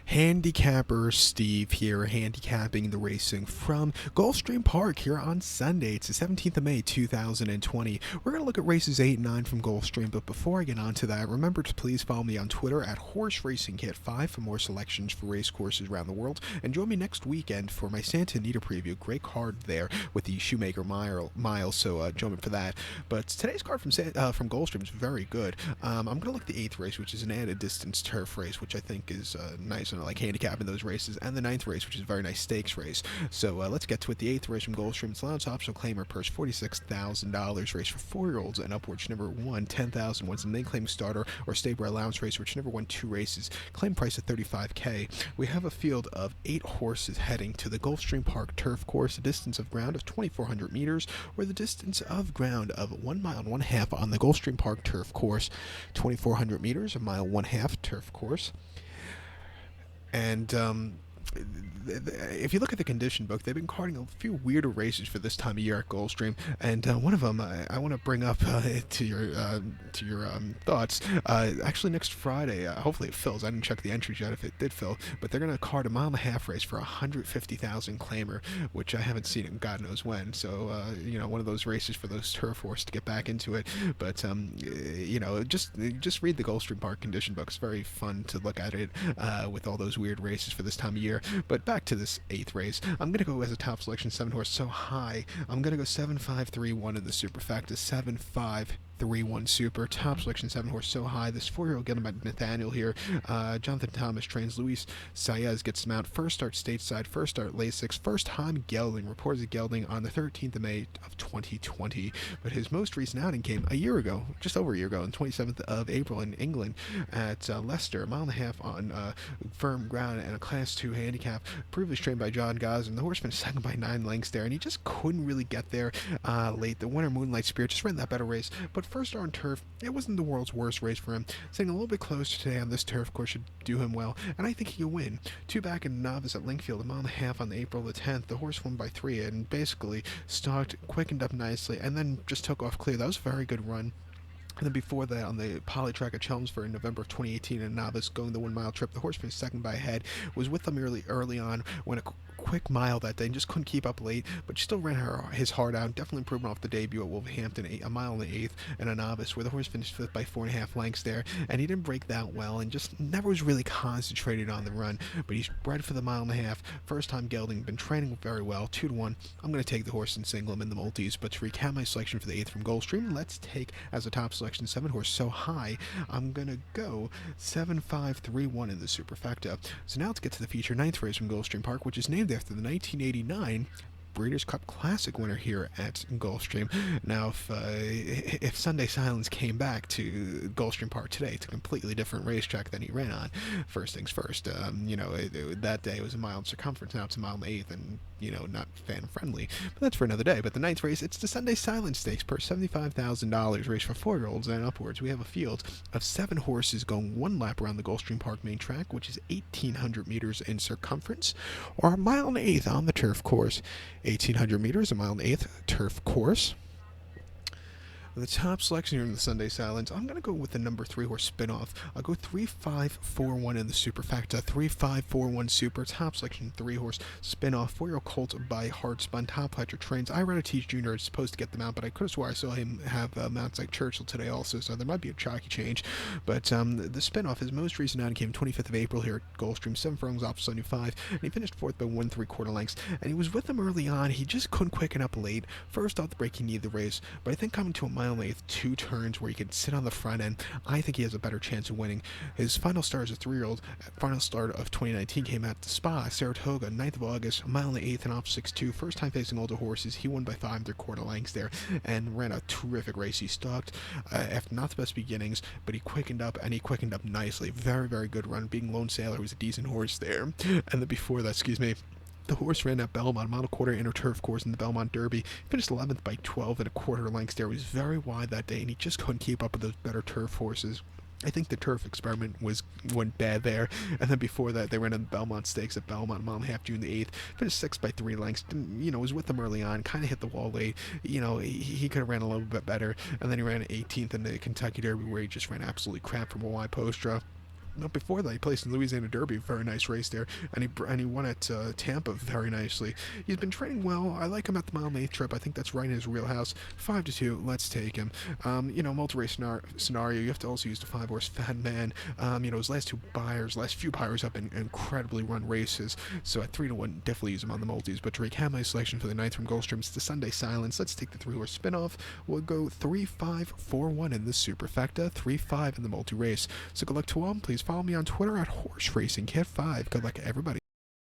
Handicapper Steve here, handicapping the racing from Gulfstream Park here on Sunday. It's the 17th of May, 2020. We're going to look at races 8 and 9 from Gulfstream, but before I get on to that, remember to please follow me on Twitter at Horse Racing Kit 5 for more selections for race courses around the world, and join me next weekend for my Santa Anita preview. Great card there with the Shoemaker Mile, so join me for that. But today's card from Gulfstream is very good. I'm going to look at the 8th race, which is an added distance turf race, which I think is nice, and I like handicapping those races, and the 9th race, which is a very nice stakes race. So let's get to it. The 8th race from Gulfstream. It's allowance optional claimer purse $46,000 race for 4-year-olds and upwards. Never won $10,000 once, and then claim starter or stable allowance race, which never won 2 races. Claim price at $35K. We have a field of 8 horses heading to the Gulfstream Park turf course. A distance of ground of 2,400 meters, or the distance of ground of 1 mile and 1/2 on the Gulfstream Park turf course. 2,400 meters, a mile 1/2 turf course. And if you look at the condition book, they've been carding a few weirder races for this time of year at Gulfstream, and one of them I want to bring up to your thoughts. Actually, next Friday, hopefully it fills. I didn't check the entries yet if it did fill, but they're going to card a 1.5 mile race for $150,000 claimer, which I haven't seen in God knows when. So one of those races for those turf horses to get back into it. But just read the Gulfstream Park condition book. It's very fun to look at it with all those weird races for this time of year. But back to this 8th race. I'm going to go as a top selection 7 horse so high. I'm going to go 7-5-3-1 in the superfecta. 7-5-3-1 super. Top selection 7 horse so high. This 4-year-old gelding by Nathaniel here. Jonathan Thomas trains. Luis Saez gets him out. First start stateside. First start Lasix. First time gelding. Reports of gelding on the 13th of May of 2020. But his most recent outing came a year ago, just over a year ago, on 27th of April in England at Leicester. 1.5 mile on firm ground and a Class 2 handicap. Previously trained by John Gosden. The horse finished second by 9 lengths there, and he just couldn't really get there late. The winner, Moonlight Spirit, just ran that better race. But first start on turf, it wasn't the world's worst race for him. Sitting a little bit closer today on this turf course should do him well, and I think he can win. 2 back in novice at Linkfield, 1.5 miles on April the 10th. The horse won by 3 and basically stalked, quickened up nicely, and then just took off clear. That was a very good run. And then before that, on the poly track at Chelmsford in November of 2018, in novice, going the 1 mile trip, the horse finished second by a head, was with them early on, went a quick mile that day and just couldn't keep up late, but still ran his heart out. Definitely improvement off the debut at Wolverhampton, a mile in the 8th, and a novice, where the horse finished 5th by 4.5 lengths there, and he didn't break that well, and just never was really concentrated on the run, but he's bred for the 1.5 mile. First time gelding, been training very well, 2-1. I'm going to take the horse and single him in the multis, but to recap my selection for the 8th from Gulfstream, let's take as a top selection 7 horse so high. I'm going to go 7-5-3-1 in the superfecta. So now let's get to the feature 9th race from Gulfstream Park, which is named after the 1989 Breeders' Cup Classic winner here at Gulfstream. Now, if Sunday Silence came back to Gulfstream Park today, it's a completely different racetrack than he ran on. First things first, that day it was a mile in circumference. Now it's a mile in the 8th, and not fan friendly. But that's for another day. But the 9th race, it's the Sunday Silence Stakes per $75,000 race for 4-year-olds and upwards. We have a field of 7 horses going 1 lap around the Gulfstream Park main track, which is 1,800 meters in circumference, or a mile and 1/8 on the turf course. 1,800 meters, a mile and 1/8 turf course. The top selection here in the Sunday Silence, I'm going to go with the number 3 horse Spinoff. I'll go 3-5-4-1 in the superfecta. 3-5-4-1 super. Top selection 3 horse Spinoff. 4-year-old colt by Hardspun. Top Fletcher trains. I ran a Teach Jr. supposed to get them out, but I could have swore I saw him have mounts like Churchill today also, so there might be a jockey change. But the Spinoff, his most recent outing came 25th of April here at Gulfstream. 7 furlongs off 75, and he finished 4th by 1 3/4 lengths. And he was with them early on. He just couldn't quicken up late. First off the break, he needed the race, but I think coming to a mile and 1/8, 2 turns where he can sit on the front end, I think he has a better chance of winning. His final start as a 3-year-old, final start of 2019, came at the Spa, Saratoga, 9th of August, a mile and 1/8 and off 6-2. First time facing older horses, he won by 5 3/4 lengths there, and ran a terrific race. He stalked after not the best beginnings, but he quickened up, and he quickened up nicely. Very, very good run. Being Lone Sailor was a decent horse there. And then before that, the horse ran at Belmont, mile and 1/4 inner turf course in the Belmont Derby. Finished 11th by 12 1/4 lengths there. He was very wide that day, and he just couldn't keep up with those better turf horses. I think the turf experiment went bad there. And then before that, they ran in the Belmont Stakes at Belmont, a mile and a half, June the 8th. Finished 6th by 3 lengths. Was with them early on. Kind of hit the wall late. He could have ran a little bit better. And then he ran 18th in the Kentucky Derby, where he just ran absolutely crap from a wide post draw. before that, he placed in Louisiana Derby, very nice race there, and he won at Tampa very nicely. He's been training well. I like him at the mile and eighth trip. I think that's right in his wheelhouse. 5-2. Let's take him. Multi-race scenario. You have to also use the 5-horse Fat Man. His last few buyers have been incredibly run races. So at 3-1, definitely use him on the multis. But Drake had my selection for the ninth from Gulfstream. It's the Sunday Silence. Let's take the 3-horse spinoff. We'll go 3-5-4-1 in the superfecta, 3-5 in the multi-race. So good luck to all. Please follow me on Twitter at Horse Racing Kit 5. Good luck, everybody.